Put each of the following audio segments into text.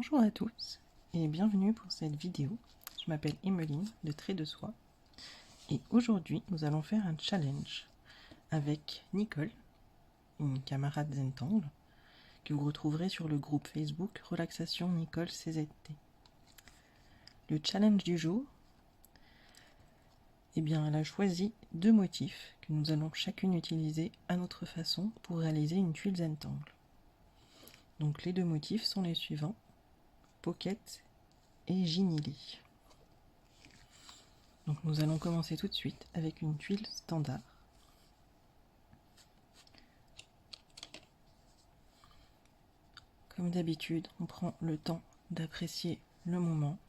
Bonjour à tous et bienvenue pour cette vidéo. Je m'appelle Emeline de Trait de Soie et aujourd'hui nous allons faire un challenge avec Nicole, une camarade Zentangle, que vous retrouverez sur le groupe Facebook Relaxation Nicole CZT. Le challenge du jour, elle a choisi deux motifs que nous allons chacune utiliser à notre façon pour réaliser une tuile Zentangle. Donc les deux motifs sont les suivants: Pocket et Ginili. Donc nous allons commencer tout de suite avec une tuile standard. Comme d'habitude, on prend le temps d'apprécier le moment.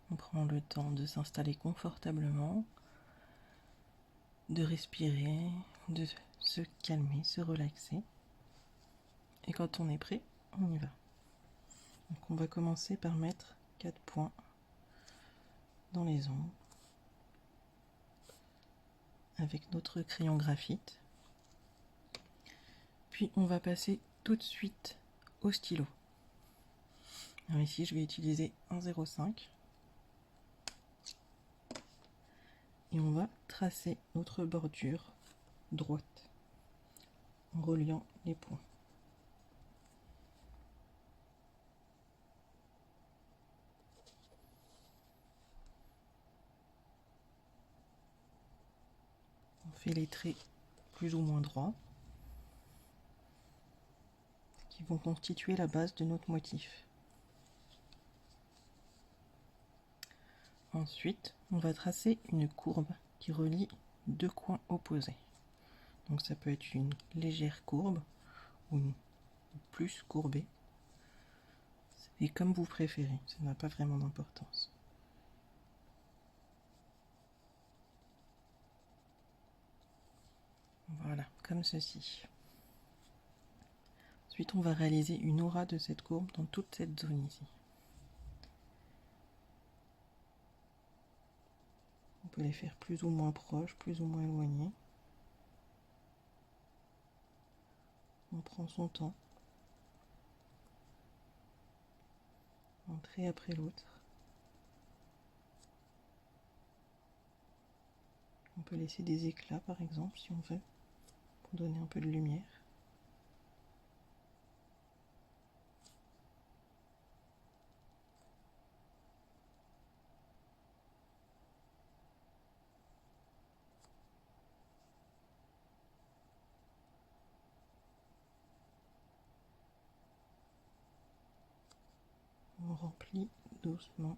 On prend le temps de s'installer confortablement, de respirer, de se calmer, se relaxer. Et quand on est prêt, on y va. Donc on va commencer par mettre 4 points dans les ongles avec notre crayon graphite. Puis on va passer tout de suite au stylo. Alors ici je vais utiliser un 0,5 et on va tracer notre bordure droite en reliant les points. On fait les traits plus ou moins droits qui vont constituer la base de notre motif. Ensuite, on va tracer une courbe qui relie deux coins opposés. Donc ça peut être une légère courbe ou plus courbée. Et comme vous préférez, ça n'a pas vraiment d'importance. Voilà, comme ceci. Ensuite, on va réaliser une aura de cette courbe dans toute cette zone ici. On peut les faire plus ou moins proches, plus ou moins éloignés. On prend son temps, un trait après l'autre. On peut laisser des éclats par exemple si on veut, pour donner un peu de lumière. On remplit doucement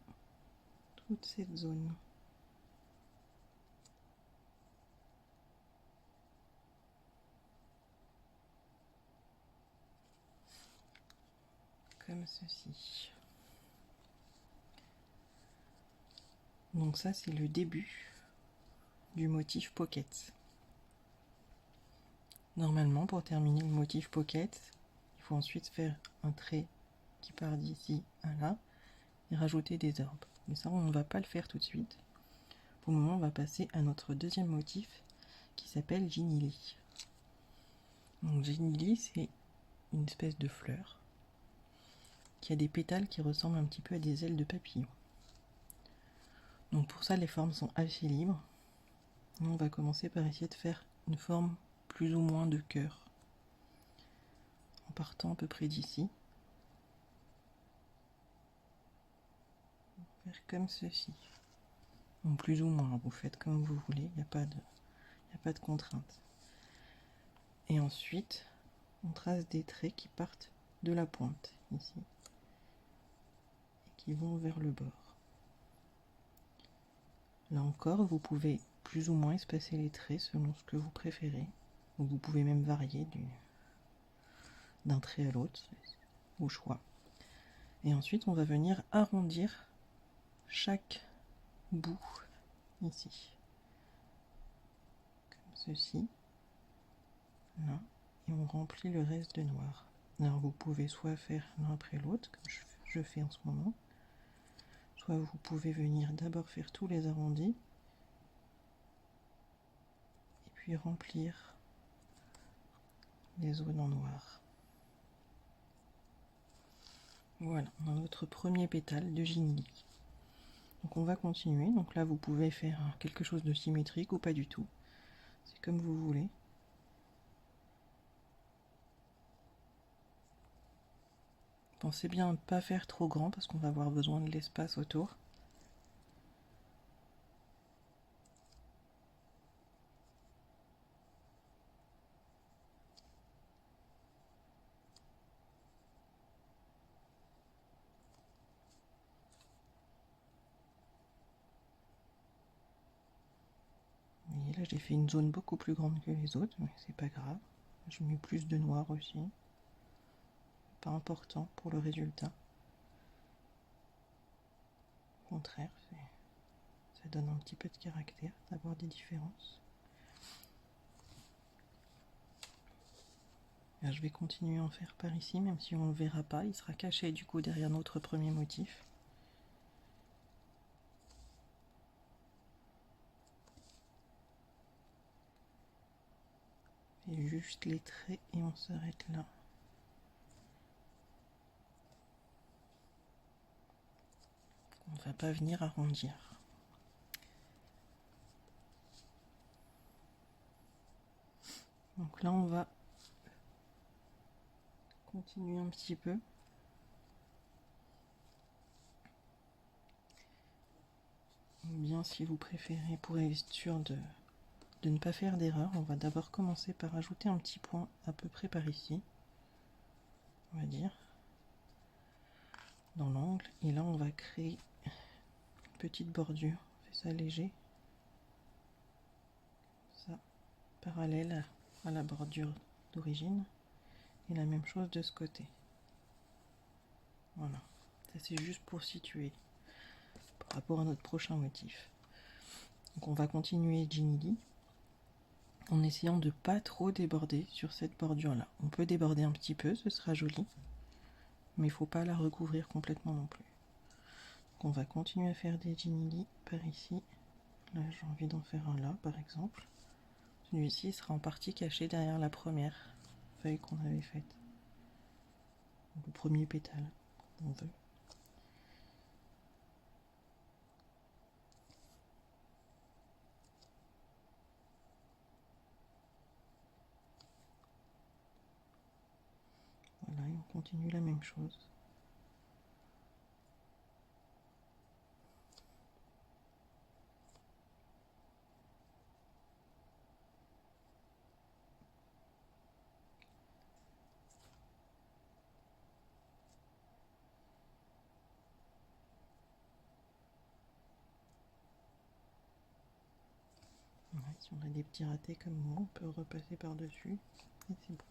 toute cette zone. Comme ceci. Donc ça c'est le début du motif pocket. Normalement pour terminer le motif pocket, il faut ensuite faire un trait qui part d'ici à là et rajouter des orbes. Mais ça on ne va pas le faire tout de suite. Pour le moment on va passer à notre deuxième motif qui s'appelle Ginili. Donc Ginili c'est une espèce de fleur qui a des pétales qui ressemblent un petit peu à des ailes de papillon. Donc pour ça les formes sont assez libres. On va commencer par essayer de faire une forme plus ou moins de cœur en partant à peu près d'ici. On va faire comme ceci. Donc plus ou moins, vous faites comme vous voulez, il n'y a pas de contrainte. Et ensuite, on trace des traits qui partent de la pointe ici et qui vont vers le bord. Là encore, vous pouvez plus ou moins espacer les traits selon ce que vous préférez. Ou vous pouvez même varier d'un trait à l'autre, au choix. Et ensuite, on va venir arrondir chaque bout ici. Comme ceci. Là. Et on remplit le reste de noir. Alors vous pouvez soit faire l'un après l'autre, comme je fais en ce moment, soit vous pouvez venir d'abord faire tous les arrondis, et puis remplir les zones en noir. Voilà, on a notre premier pétale de Ginny. Donc on va continuer. Donc là, vous pouvez faire quelque chose de symétrique ou pas du tout. C'est comme vous voulez. Pensez bien à ne pas faire trop grand parce qu'on va avoir besoin de l'espace autour. Vous voyez, là j'ai fait une zone beaucoup plus grande que les autres, mais c'est pas grave. J'ai mis plus de noir aussi. Pas important pour le résultat. Au contraire, ça donne un petit peu de caractère d'avoir des différences. Là, je vais continuer à en faire par ici, même si on ne le verra pas. Il sera caché du coup derrière notre premier motif. Et juste les traits et on s'arrête là. On ne va pas venir arrondir. Donc là on va continuer un petit peu. Ou bien si vous préférez, pour être sûr de ne pas faire d'erreur, on va d'abord commencer par ajouter un petit point à peu près par ici. On va dire. Dans l'angle. Et là on va créer une petite bordure. On fait ça léger. Ça, parallèle à la bordure d'origine. Et la même chose de ce côté. Voilà. Ça c'est juste pour situer par rapport à notre prochain motif. Donc on va continuer Ginny Lee en essayant de pas trop déborder sur cette bordure là. On peut déborder un petit peu, ce sera joli, mais il faut pas la recouvrir complètement non plus. Donc on va continuer à faire des Ginny Lee par ici. Là j'ai envie d'en faire un là par exemple. Celui-ci sera en partie caché derrière la première feuille qu'on avait faite. Donc, le premier pétale qu'on veut. Voilà, et on continue la même chose. Voilà, si on a des petits ratés comme moi, on peut repasser par-dessus. Et c'est bon.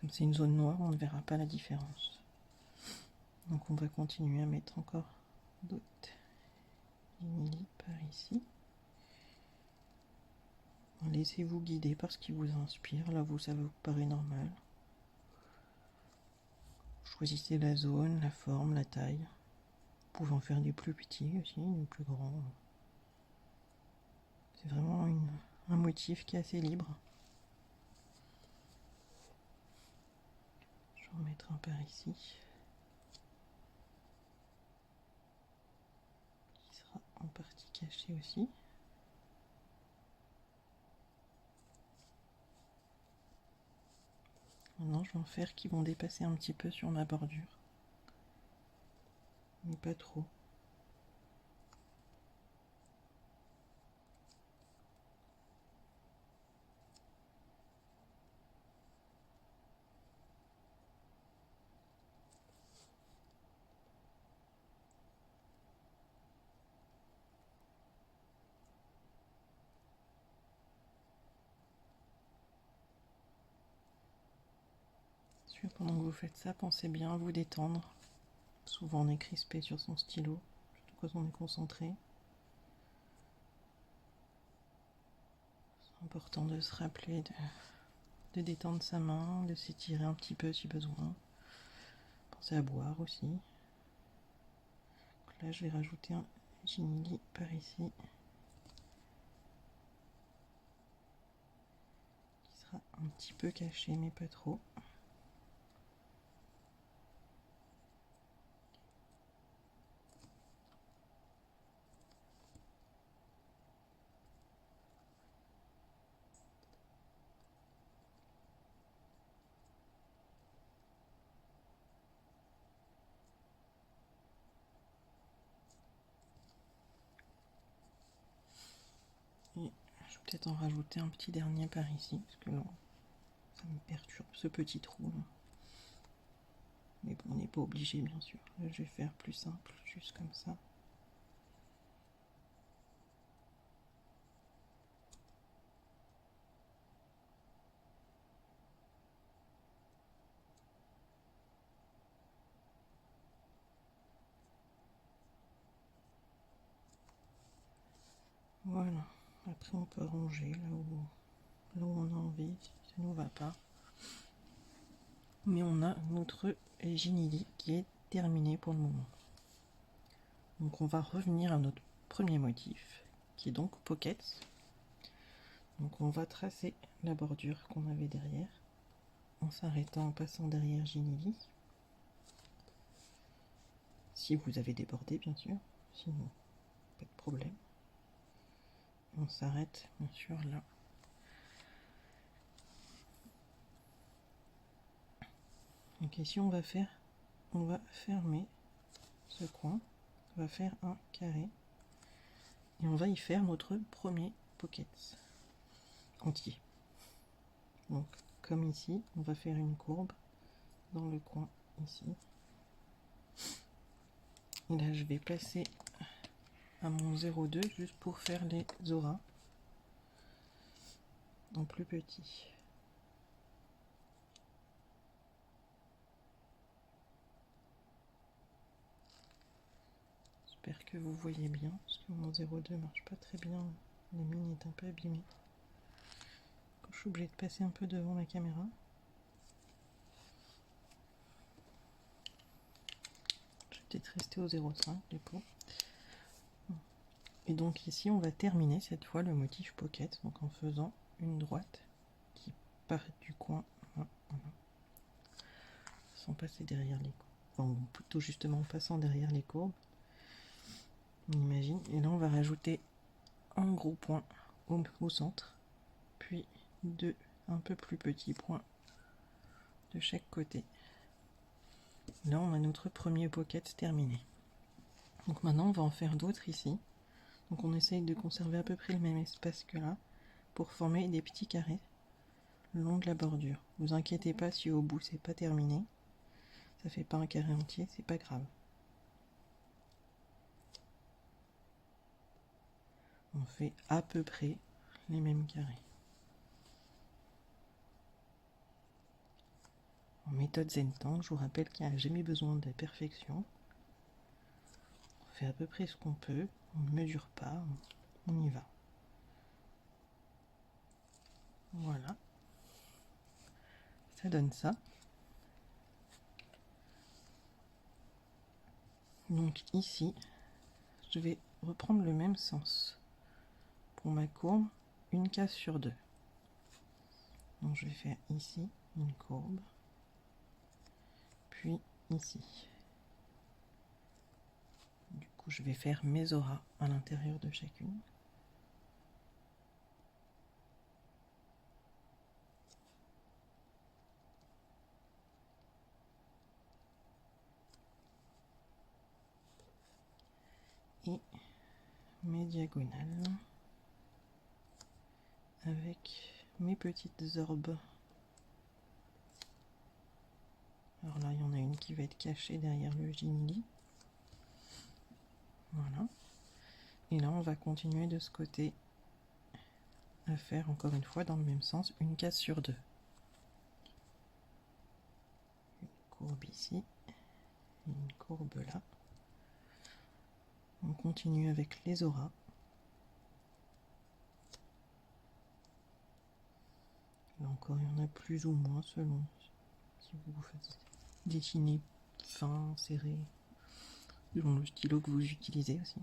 Comme c'est une zone noire, on ne verra pas la différence. Donc on va continuer à mettre encore d'autres Ginny par ici. Laissez-vous guider par ce qui vous inspire. Là, vous, ça vous paraît normal. Choisissez la zone, la forme, la taille. Vous pouvez en faire des plus petits aussi, des plus grands. C'est vraiment un motif qui est assez libre. Je vais en mettre un par ici. Qui sera en partie caché aussi. Maintenant, je vais en faire qui vont dépasser un petit peu sur ma bordure. Mais pas trop. Pendant que vous faites ça, pensez bien à vous détendre. Souvent on est crispé sur son stylo, surtout quand on est concentré. C'est important de se rappeler de détendre sa main, de s'étirer un petit peu si besoin. Pensez à boire aussi. Donc là je vais rajouter un Ginny Lee par ici. Qui sera un petit peu caché mais pas trop. Et je vais peut-être en rajouter un petit dernier par ici, parce que là, ça me perturbe ce petit trou là. Mais bon, on n'est pas obligé bien sûr. Là, je vais faire plus simple, juste comme ça. Voilà. Après, on peut ranger là où on a envie, si ça nous va pas. Mais on a notre Ginili qui est terminé pour le moment. Donc on va revenir à notre premier motif, qui est donc Pockets. Donc on va tracer la bordure qu'on avait derrière, en s'arrêtant, en passant derrière Ginili. Si vous avez débordé, bien sûr, sinon pas de problème. On s'arrête, bien sûr, là. Donc ici, on va fermer ce coin, on va faire un carré, et on va y faire notre premier pocket entier. Donc, comme ici, on va faire une courbe dans le coin ici. Et là, je vais passer à mon 0,2 juste pour faire les auras en plus petit. J'espère que vous voyez bien, parce que mon 0,2 marche pas très bien. La mine est un peu abîmée. Je suis obligée de passer un peu devant la caméra. Je vais peut-être rester au 0,5 du coup. Et donc ici, on va terminer cette fois le motif pocket, donc en faisant une droite qui part du coin, voilà, sans passer derrière les courbes. Enfin, plutôt justement en passant derrière les courbes. On imagine. Et là, on va rajouter un gros point au centre, puis deux un peu plus petits points de chaque côté. Là, on a notre premier pocket terminé. Donc maintenant, on va en faire d'autres ici. Donc on essaye de conserver à peu près le même espace que là, pour former des petits carrés le long de la bordure. Vous inquiétez pas si au bout c'est pas terminé, ça fait pas un carré entier, c'est pas grave. On fait à peu près les mêmes carrés. En méthode Zentank, je vous rappelle qu'il n'y a jamais besoin de perfection. On fait à peu près ce qu'on peut, on ne mesure pas, on y va. Voilà. Ça donne ça. Donc ici, je vais reprendre le même sens. Pour ma courbe, une case sur deux. Donc je vais faire ici une courbe, puis ici. Du coup, je vais faire mes auras à l'intérieur de chacune. Et mes diagonales avec mes petites orbes. Alors là, il y en a une qui va être cachée derrière le Ginili. Voilà. Et là, on va continuer de ce côté à faire encore une fois dans le même sens, une case sur deux. Une courbe ici, et une courbe là. On continue avec les auras. Là encore, il y en a plus ou moins selon si vous faites dessiner fin, serré, selon le stylo que vous utilisez aussi.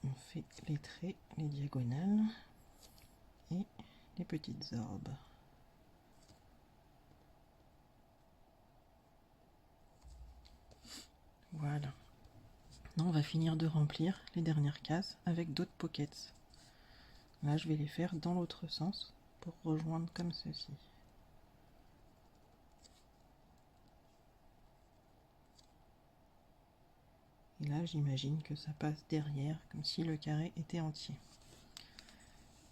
On fait les traits, les diagonales et les petites orbes. Voilà. Maintenant, on va finir de remplir les dernières cases avec d'autres pockets. Là, je vais les faire dans l'autre sens pour rejoindre comme ceci. Et là, j'imagine que ça passe derrière, comme si le carré était entier.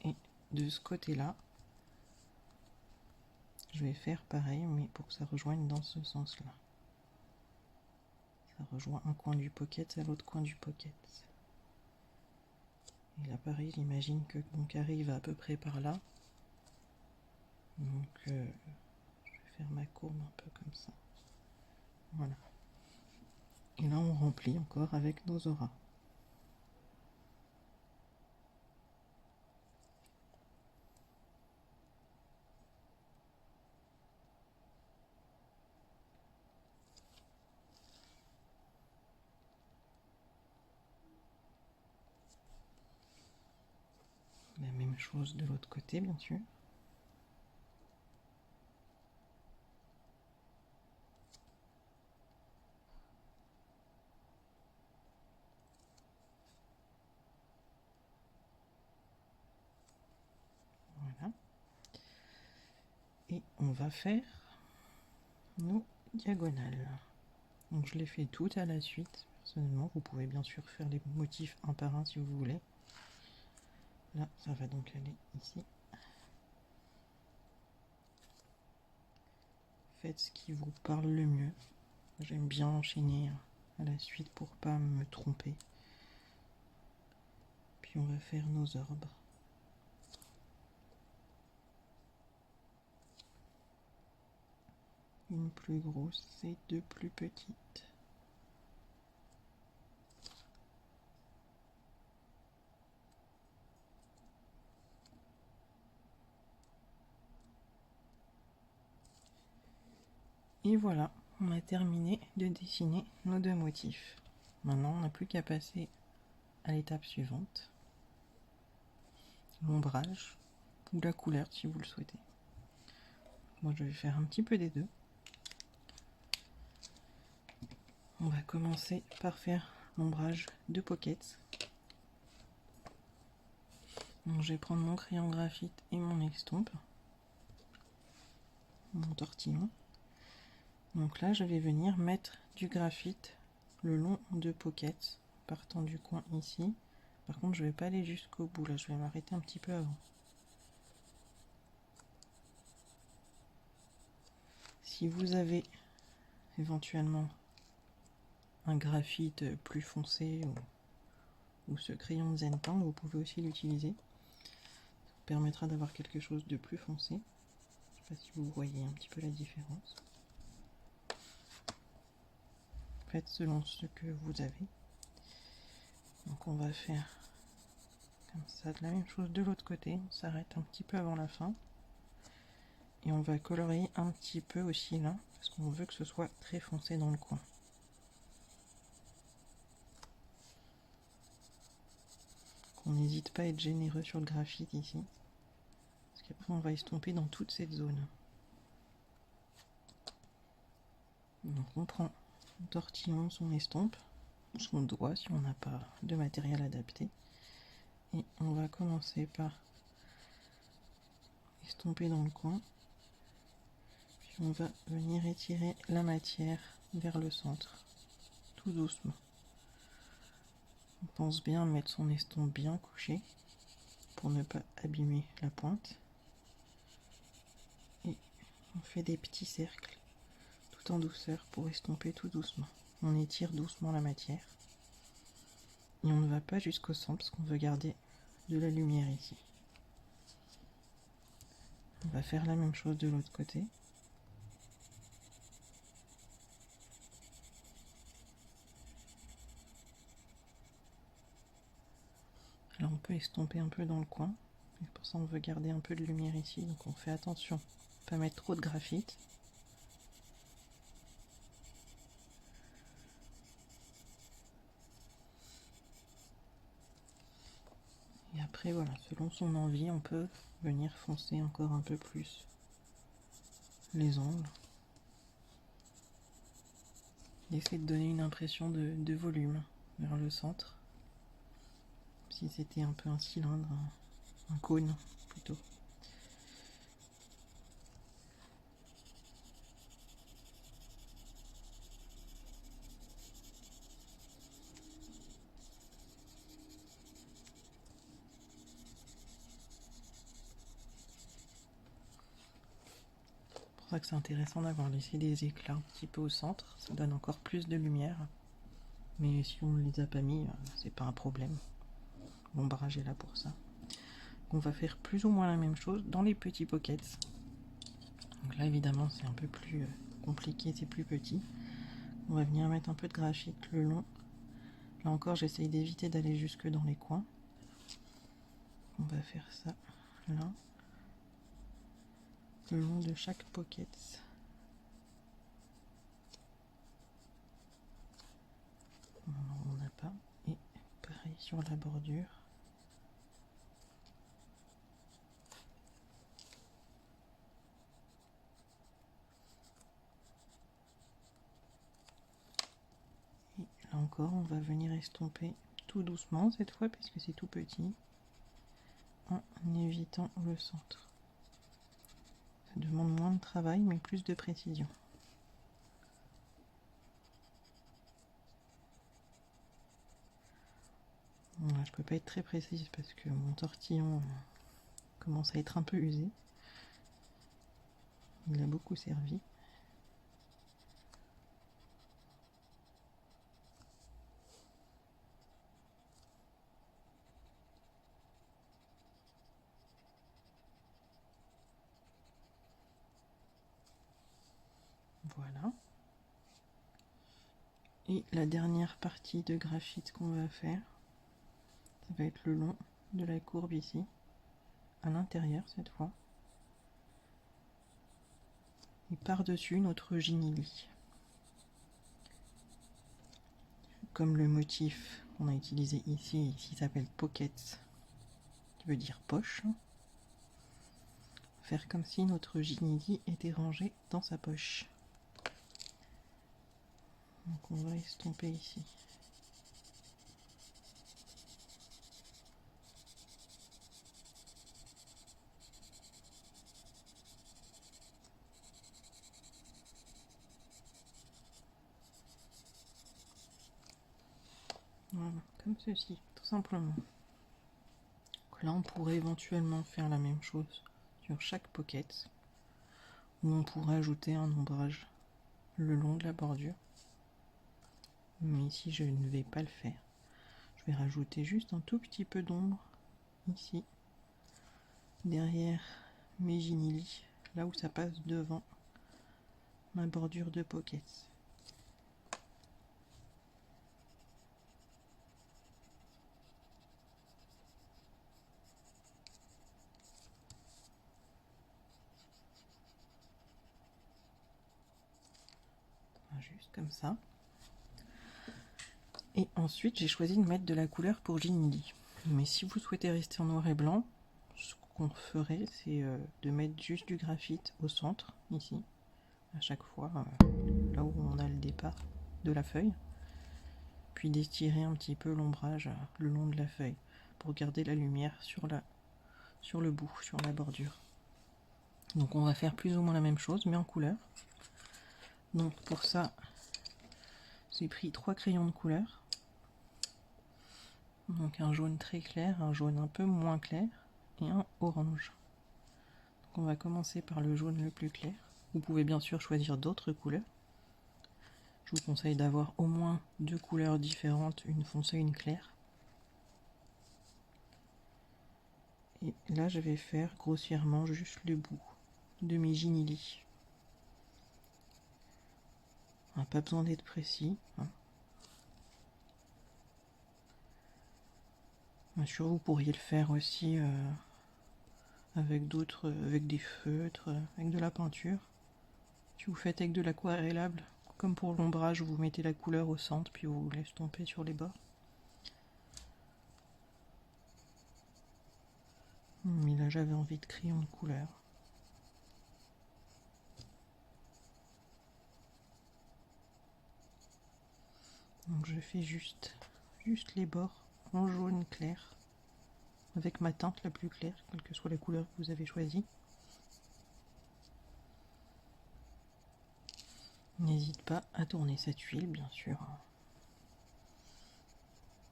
Et de ce côté-là, je vais faire pareil, mais pour que ça rejoigne dans ce sens-là. Ça rejoint un coin du pocket à l'autre coin du pocket. Et là, pareil, j'imagine que mon carré il va à peu près par là. Donc, je vais faire ma courbe un peu comme ça. Voilà. Et là, on remplit encore avec nos auras. La même chose de l'autre côté, bien sûr. Voilà. Et on va faire nos diagonales. Donc je les fais toutes à la suite. Personnellement, vous pouvez bien sûr faire les motifs un par un si vous voulez. Là, ça va donc aller ici. Faites ce qui vous parle le mieux. J'aime bien enchaîner à la suite pour pas me tromper. Puis on va faire nos orbes. Une plus grosse et deux plus petites. Et voilà, on a terminé de dessiner nos deux motifs. Maintenant, on n'a plus qu'à passer à l'étape suivante. L'ombrage ou la couleur si vous le souhaitez. Moi, je vais faire un petit peu des deux. On va commencer par faire l'ombrage de pockets. Donc, je vais prendre mon crayon graphite et mon estompe, mon tortillon. Donc là, je vais venir mettre du graphite le long de pockets, partant du coin ici. Par contre, je vais pas aller jusqu'au bout, là, je vais m'arrêter un petit peu avant. Si vous avez éventuellement un graphite plus foncé ou ce crayon de Zenping, vous pouvez aussi l'utiliser. Ça vous permettra d'avoir quelque chose de plus foncé. Je sais pas si vous voyez un petit peu la différence. Faites selon ce que vous avez. Donc on va faire comme ça, la même chose de l'autre côté. On s'arrête un petit peu avant la fin. Et on va colorier un petit peu aussi là, parce qu'on veut que ce soit très foncé dans le coin. On n'hésite pas à être généreux sur le graphite ici, parce qu'après on va estomper dans toute cette zone. Donc on prend son tortillon, son estompe, son doigt si on n'a pas de matériel adapté. Et on va commencer par estomper dans le coin. Puis on va venir étirer la matière vers le centre, tout doucement. On pense bien mettre son estompe bien couché pour ne pas abîmer la pointe. Et on fait des petits cercles tout en douceur pour estomper tout doucement. On étire doucement la matière. Et on ne va pas jusqu'au centre parce qu'on veut garder de la lumière ici. On va faire la même chose de l'autre côté. Là on peut estomper un peu dans le coin. Et pour ça on veut garder un peu de lumière ici. Donc on fait attention, pas mettre trop de graphite. Et après voilà, selon son envie, on peut venir foncer encore un peu plus les angles. Essayer de donner une impression de volume vers le centre. Si c'était un peu un cylindre, un cône plutôt. pour ça que c'est intéressant d'avoir laissé des éclats un petit peu au centre, ça donne encore plus de lumière. Mais si on ne les a pas mis, c'est pas un problème. L'ombrage est là pour ça. On va faire plus ou moins la même chose dans les petits pockets. Donc là évidemment c'est un peu plus compliqué, c'est plus petit. On va venir mettre un peu de graphite le long. Là encore j'essaye d'éviter d'aller jusque dans les coins. On va faire ça là, le long de chaque pocket. On n'a pas. Et pareil sur la bordure. Et là encore, on va venir estomper tout doucement cette fois, puisque c'est tout petit, en évitant le centre. Ça demande moins de travail, mais plus de précision. Voilà, je peux pas être très précise parce que mon tortillon commence à être un peu usé. Il a beaucoup servi. Voilà. Et la dernière partie de graphite qu'on va faire, ça va être le long de la courbe ici, à l'intérieur cette fois. Et par-dessus notre Ginili. Comme le motif qu'on a utilisé ici s'appelle pocket, qui veut dire poche, faire comme si notre Ginili était rangé dans sa poche. Donc on va estomper ici. Voilà, comme ceci, tout simplement. Donc là on pourrait éventuellement faire la même chose sur chaque pocket, où on pourrait ajouter un ombrage le long de la bordure. Mais ici je ne vais pas le faire. Je vais rajouter juste un tout petit peu d'ombre ici, derrière mes Ginili, là où ça passe devant ma bordure de pocket. Juste comme ça. Et ensuite j'ai choisi de mettre de la couleur pour Ginili. Mais si vous souhaitez rester en noir et blanc, ce qu'on ferait c'est de mettre juste du graphite au centre, ici, à chaque fois, là où on a le départ de la feuille, puis d'étirer un petit peu l'ombrage le long de la feuille pour garder la lumière sur le bout, sur la bordure. Donc on va faire plus ou moins la même chose mais en couleur. Donc pour ça j'ai pris 3 crayons de couleur. Donc un jaune très clair, un jaune un peu moins clair et un orange. Donc on va commencer par le jaune le plus clair. Vous pouvez bien sûr choisir d'autres couleurs. Je vous conseille d'avoir au moins 2 couleurs différentes, une foncée et une claire. Et là je vais faire grossièrement juste le bout de mes Ginili. Pas besoin d'être précis. Bien sûr, vous pourriez le faire aussi avec des feutres, avec de la peinture. Si vous faites avec de l'aquarellable, comme pour l'ombrage, vous mettez la couleur au centre, puis vous l'estompez sur les bords. Mais là, j'avais envie de crayon de couleur. Donc je fais juste les bords en jaune clair, avec ma teinte la plus claire, quelle que soit la couleur que vous avez choisie. N'hésite pas à tourner cette huile, bien sûr,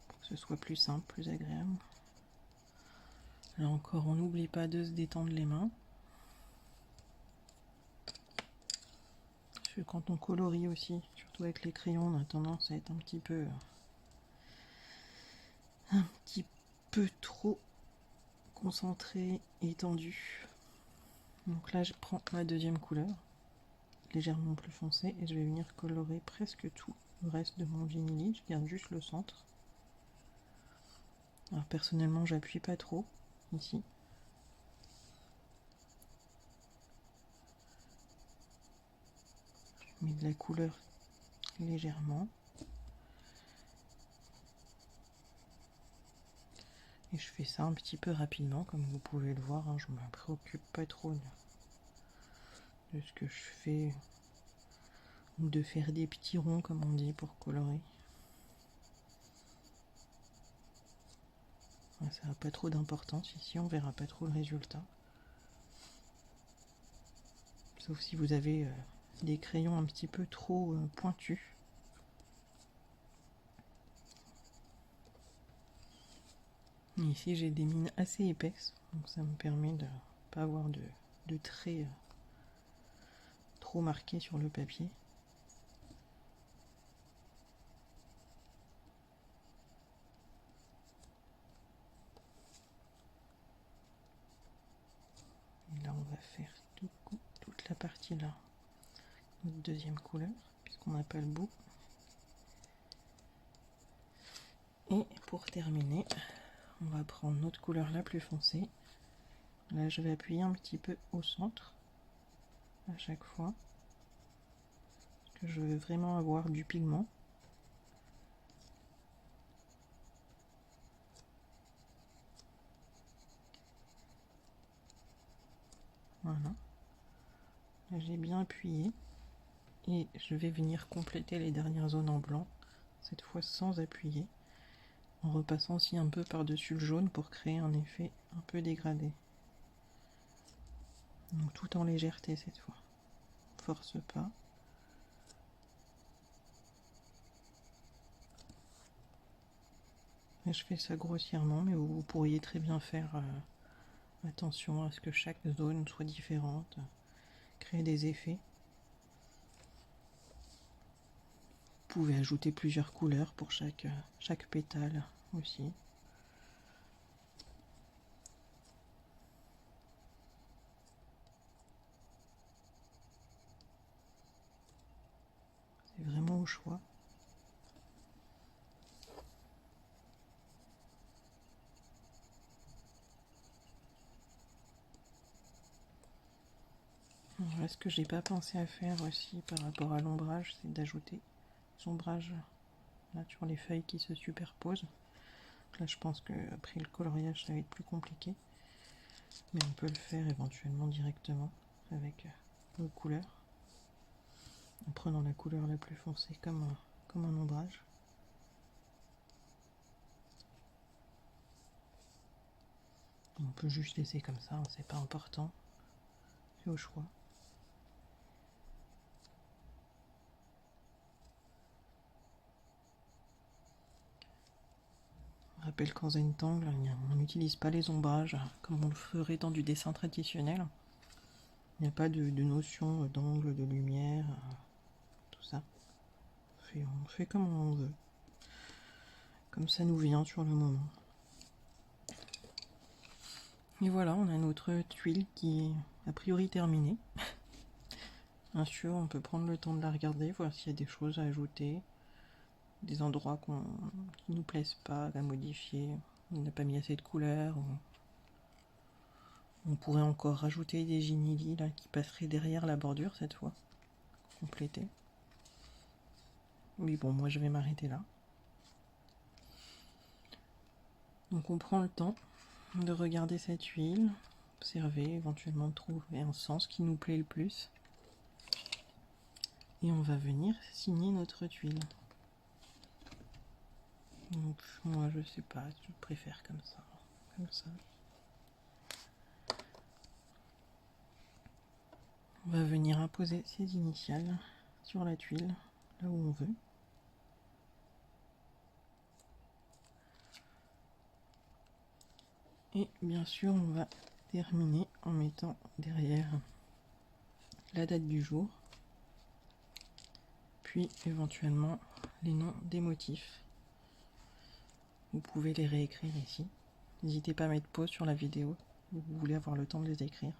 pour que ce soit plus simple, plus agréable. Là encore, on n'oublie pas de se détendre les mains. que quand on colorie aussi, surtout avec les crayons, on a tendance à être un petit peu trop concentré et tendu. Donc là je prends ma deuxième couleur, légèrement plus foncée, et je vais venir colorer presque tout le reste de mon vinyle. Je garde juste le centre. Alors personnellement j'appuie pas trop ici. Je mets de la couleur légèrement. Et je fais ça un petit peu rapidement, comme vous pouvez le voir, hein, je me préoccupe pas trop de ce que je fais, ou de faire des petits ronds comme on dit pour colorer. Ouais, ça n'a pas trop d'importance ici, on verra pas trop le résultat. Sauf si vous avez des crayons un petit peu trop pointus. Ici j'ai des mines assez épaisses, donc ça me permet de pas avoir de traits trop marqués sur le papier. Et là on va faire toute la partie là, notre deuxième couleur, puisqu'on n'a pas le bout. Et pour terminer, on va prendre notre couleur la plus foncée. Là je vais appuyer un petit peu au centre à chaque fois, parce que je veux vraiment avoir du pigment. Voilà, là j'ai bien appuyé et je vais venir compléter les dernières zones en blanc, cette fois sans appuyer, en repassant aussi un peu par dessus le jaune pour créer un effet un peu dégradé. Donc tout en légèreté cette fois, force pas. Et je fais ça grossièrement, mais vous pourriez très bien faire attention à ce que chaque zone soit différente, créer des effets. Vous pouvez ajouter plusieurs couleurs pour chaque pétale aussi. C'est vraiment au choix. Alors là, ce que j'ai pas pensé à faire aussi par rapport à l'ombrage, c'est d'ajouter des ombrages là sur les feuilles qui se superposent. Donc là, je pense que après le coloriage, ça va être plus compliqué, mais on peut le faire éventuellement directement avec nos couleurs, en prenant la couleur la plus foncée comme un ombrage. On peut juste laisser comme ça, hein, c'est pas important, c'est au choix. Je rappelle qu'en Zentangle, on n'utilise pas les ombrages comme on le ferait dans du dessin traditionnel. Il n'y a pas de notion d'angle, de lumière, tout ça. On fait comme on veut, comme ça nous vient sur le moment. Et voilà, on a notre tuile qui est a priori terminée. Bien sûr, on peut prendre le temps de la regarder, voir s'il y a des choses à ajouter, des endroits qui nous plaisent pas, à modifier. On n'a pas mis assez de couleurs. On pourrait encore rajouter des ginili là qui passeraient derrière la bordure cette fois, compléter. Oui, bon, moi je vais m'arrêter là. Donc on prend le temps de regarder cette huile, observer, éventuellement trouver un sens qui nous plaît le plus. Et on va venir signer notre tuile. Donc moi je sais pas, je préfère comme ça. Comme ça. On va venir imposer ses initiales sur la tuile, là où on veut. Et bien sûr, on va terminer en mettant derrière la date du jour. puis éventuellement les noms des motifs. Vous pouvez les réécrire ici. N'hésitez pas à mettre pause sur la vidéo si vous voulez avoir le temps de les écrire.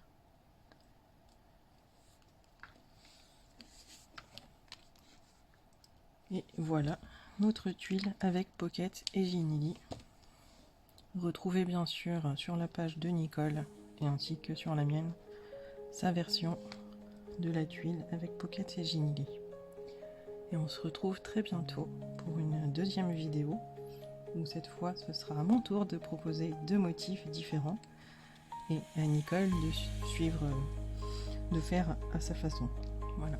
Et voilà notre tuile avec Pocket et Ginili. Retrouvez bien sûr sur la page de Nicole et ainsi que sur la mienne sa version de la tuile avec Pocket et Ginili. Et on se retrouve très bientôt pour une deuxième vidéo où cette fois ce sera à mon tour de proposer 2 motifs différents et à Nicole de suivre, de faire à sa façon. Voilà,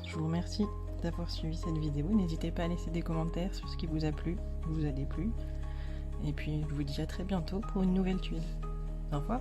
je vous remercie d'avoir suivi cette vidéo. N'hésitez pas à laisser des commentaires sur ce qui vous a plu, vous a déplu. Et puis je vous dis à très bientôt pour une nouvelle tuile. Au revoir.